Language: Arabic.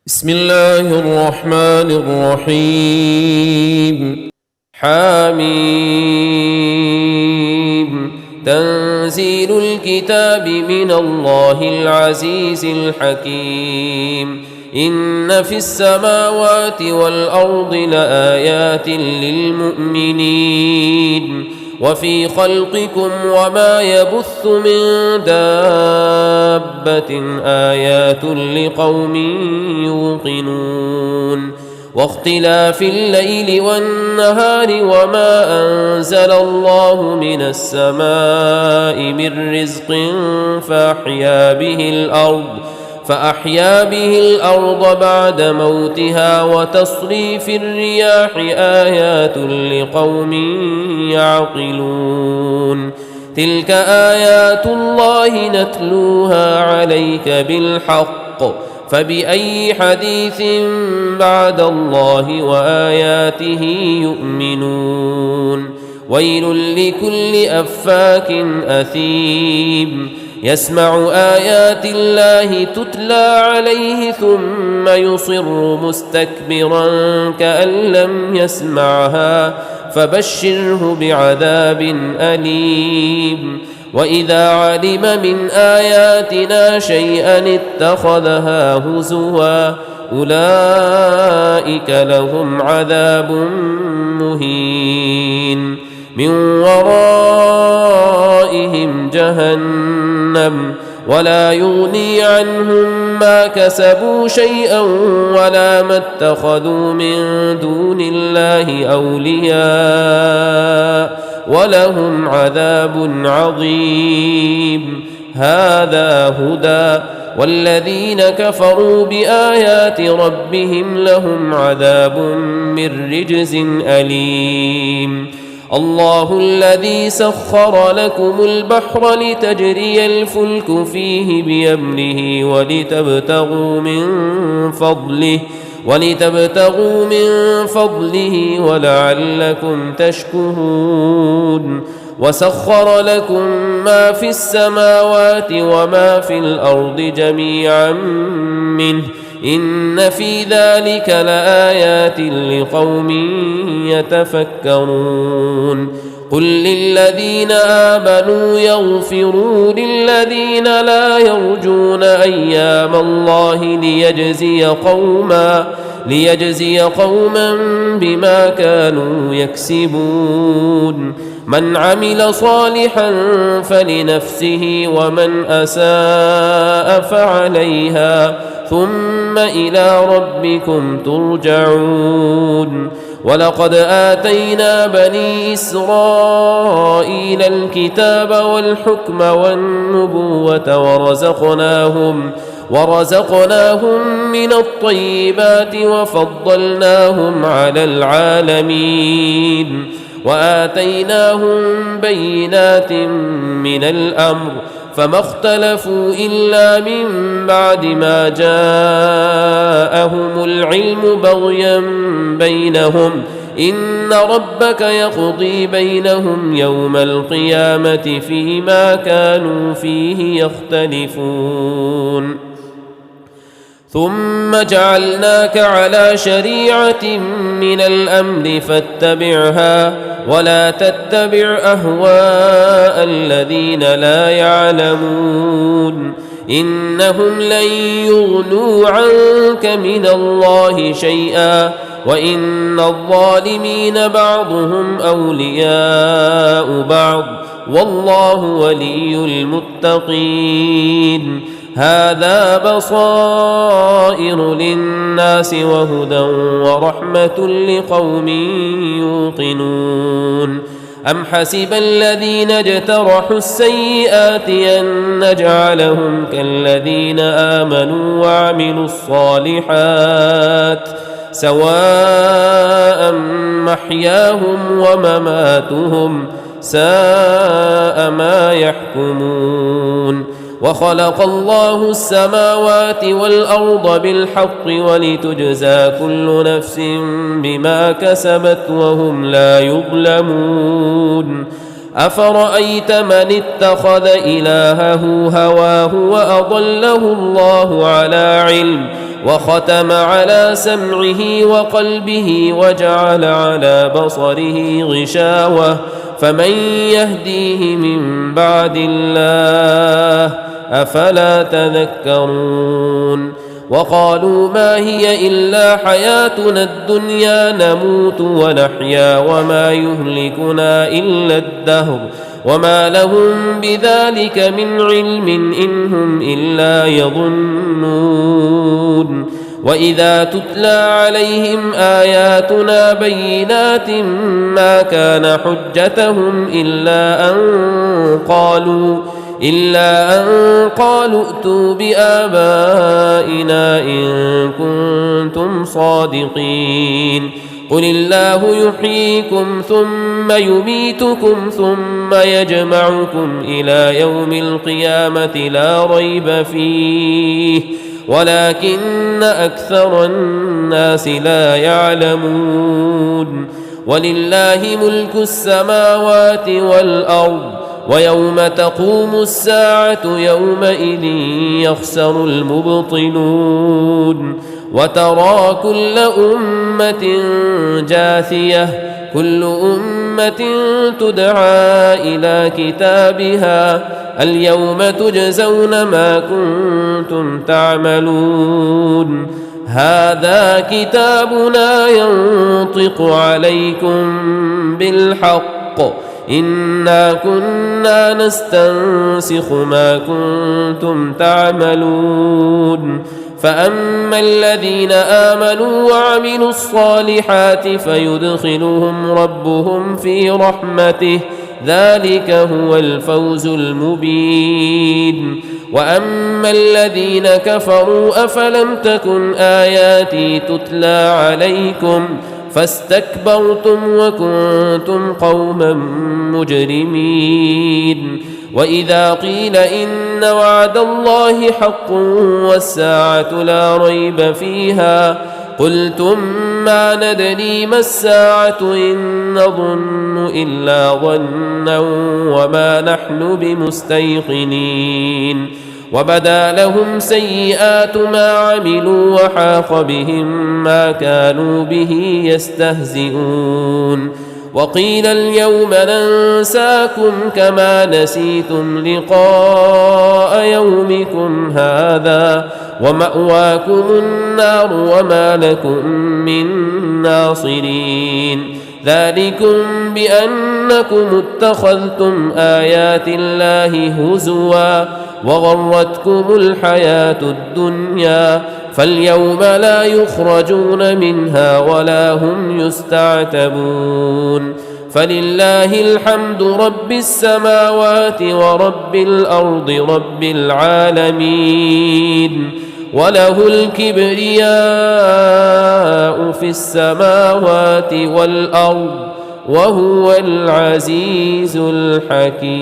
بسم الله الرحمن الرحيم. حميم. تنزيل الكتاب من الله العزيز الحكيم. إن في السماوات والأرض لآيات للمؤمنين وفي خلقكم وما يبث من دابة آيات لقوم يوقنون واختلاف الليل والنهار وما أنزل الله من السماء من رزق فأحيا به الأرض بعد موتها وتصريف الرياح آيات لقوم يعقلون. تلك آيات الله نتلوها عليك بالحق فبأي حديث بعد الله وآياته يؤمنون. ويل لكل أفاك أثيم يسمع آيات الله تتلى عليه ثم يصر مستكبرا كأن لم يسمعها فبشره بعذاب أليم. وإذا علم من آياتنا شيئا اتخذها هزوا أولئك لهم عذاب مهين من ورائهم جهنم ولا يغني عنهم ما كسبوا شيئا ولا ما اتخذوا من دون الله أولياء ولهم عذاب عظيم. هذا هدى والذين كفروا بآيات ربهم لهم عذاب من رجز أليم. الله الذي سخر لكم البحر لتجري الفلك فيه بأمره ولتبتغوا من فضله ولعلكم تشكرون. وسخر لكم ما في السماوات وما في الأرض جميعا منه إن في ذلك لآيات لقوم يتفكرون. قل للذين آمنوا يغفروا للذين لا يرجون أيام الله ليجزي قوما بما كانوا يكسبون. من عمل صالحا فلنفسه ومن أساء فعليها ثم إلى ربكم ترجعون. ولقد آتينا بني إسرائيل الكتاب والحكم والنبوة ورزقناهم من الطيبات وفضلناهم على العالمين وآتيناهم بينات من الأمر فما اختلفوا إلا من بعد ما جاءهم العلم بغيا بينهم إن ربك يقضي بينهم يوم القيامة فيما كانوا فيه يختلفون. ثم جعلناك على شريعة من الأمر فاتبعها ولا تتبع أهواء الذين لا يعلمون إنهم لن يغنوا عنك من الله شيئا وإن الظالمين بعضهم أولياء بعض والله ولي المتقين. هذا بصائر للناس وهدى ورحمة لقوم يوقنون. أم حسب الذين اجترحوا السيئات أن نجعلهم كالذين آمنوا وعملوا الصالحات سواء محياهم ومماتهم ساء ما يحكمون. وخلق الله السماوات والأرض بالحق ولتجزى كل نفس بما كسبت وهم لا يظلمون. أفرأيت من اتخذ إلهه هواه وأضله الله على علم وختم على سمعه وقلبه وجعل على بصره غشاوة فمن يهديه من بعد الله أفلا تذكرون وقالوا ما هي إلا حياتنا الدنيا نموت ونحيا وما يهلكنا إلا الدهر وما لهم بذلك من علم إن هم إلا يظنون وإذا تتلى عليهم آياتنا بينات ما كان حجتهم إلا أن قالوا ائتوا بآبائنا إن كنتم صادقين قل الله يحييكم ثم يميتكم ثم يجمعكم إلى يوم القيامة لا ريب فيه ولكن أكثر الناس لا يعلمون ولله ملك السماوات والأرض ويوم تقوم الساعة يومئذ يخسر المبطلون وترى كل أمة جاثية كل أمة تدعى إلى كتابها اليوم تجزون ما كنتم تعملون هذا كتابنا ينطق عليكم بالحق إنا كنا نستنسخ ما كنتم تعملون فأما الذين آمنوا وعملوا الصالحات فيدخلهم ربهم في رحمته ذلك هو الفوز المبين وأما الذين كفروا أفلم تكن آياتي تتلى عليكم فاستكبرتم وكنتم قوما مجرمين وإذا قيل إن وعد الله حق والساعة لا ريب فيها قلتم ما ندري ما الساعة إن نظن إلا ظنا وما نحن بمستيقنين وبدا لهم سيئات ما عملوا وحاق بهم ما كانوا به يستهزئون وقيل اليوم ننساكم كما نسيتم لقاء يومكم هذا ومأواكم النار وما لكم من ناصرين ذلكم بأنكم اتخذتم آيات الله هزوا وغرتكم الحياة الدنيا فاليوم لا يخرجون منها ولا هم يستعتبون فلله الحمد رب السماوات ورب الأرض رب العالمين وله الكبرياء في السماوات والأرض وهو العزيز الحكيم